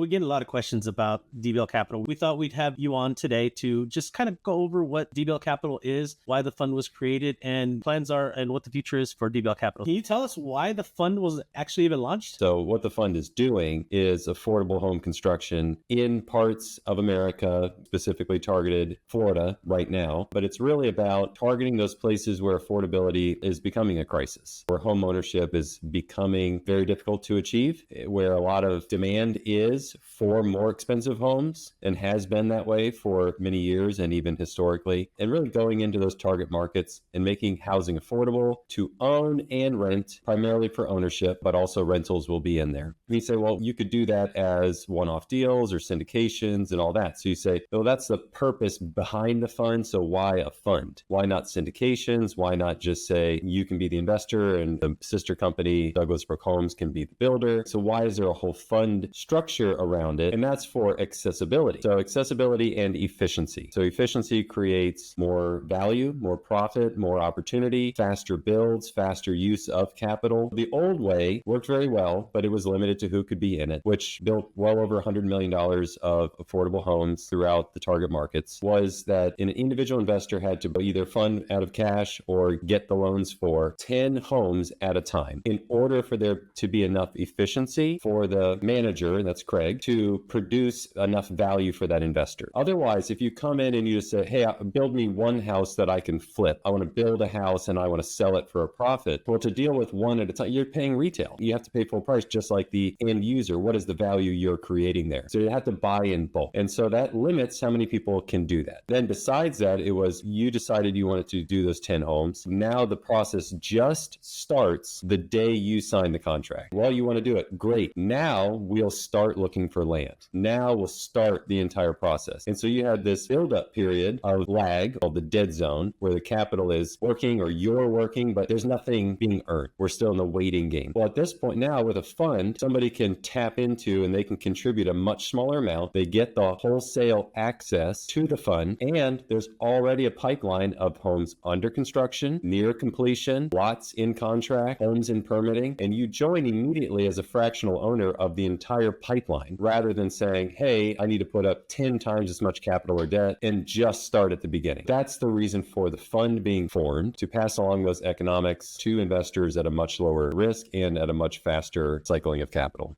We get a lot of questions about DBL Capital. We thought we'd have you on today to just kind of go over what DBL Capital is, why the fund was created, and plans are, and what the future is for DBL Capital. Can you tell us why the fund was actually even launched? So what the fund is doing is affordable home construction in parts of America, specifically targeted Florida right now. But it's really about targeting those places where affordability is becoming a crisis, where home ownership is becoming very difficult to achieve, where a lot of demand is for more expensive homes and has been that way for many years and even historically, and really going into those target markets and making housing affordable to own and rent, primarily for ownership, but also rentals will be in there. And you say, well, you could do that as one-off deals or syndications and all that. So you say, well, that's the purpose behind the fund. So why a fund? Why not syndications? Why not just say you can be the investor and the sister company, Douglas Brook Homes, can be the builder? So why is there a whole fund structure around it? And that's for accessibility. So accessibility and efficiency. So efficiency creates more value, more profit, more opportunity, faster builds, faster use of capital. The old way worked very well, but it was limited to who could be in it, which built well over $100 million of affordable homes throughout the target markets, was that an individual investor had to either fund out of cash or get the loans for 10 homes at a time in order for there to be enough efficiency for the manager, that's Craig, to produce enough value for that investor. Otherwise, if you come in and you just say, hey, build me one house that I can flip. I want to build a house and I want to sell it for a profit. Well, to deal with one at a time, you're paying retail. You have to pay full price, just like the end user. What is the value you're creating there? So you have to buy in bulk. And so that limits how many people can do that. Then besides that, it was you decided you wanted to do those 10 homes. Now the process just starts the day you sign the contract. Well, you want to do it. Great. Now we'll start looking for land. Now we'll start the entire process. And so you had this build-up period of lag called the dead zone, where the capital is working or you're working, but there's nothing being earned. We're still in the waiting game. Well, at this point now with a fund, somebody can tap into and they can contribute a much smaller amount. They get the wholesale access to the fund, and there's already a pipeline of homes under construction, near completion, lots in contract, homes in permitting, and you join immediately as a fractional owner of the entire pipeline rather than saying, hey, I need to put up 10 times as much capital or debt and just start at the beginning. That's the reason for the fund being formed, to pass along those economics to investors at a much lower risk and at a much faster cycling of capital.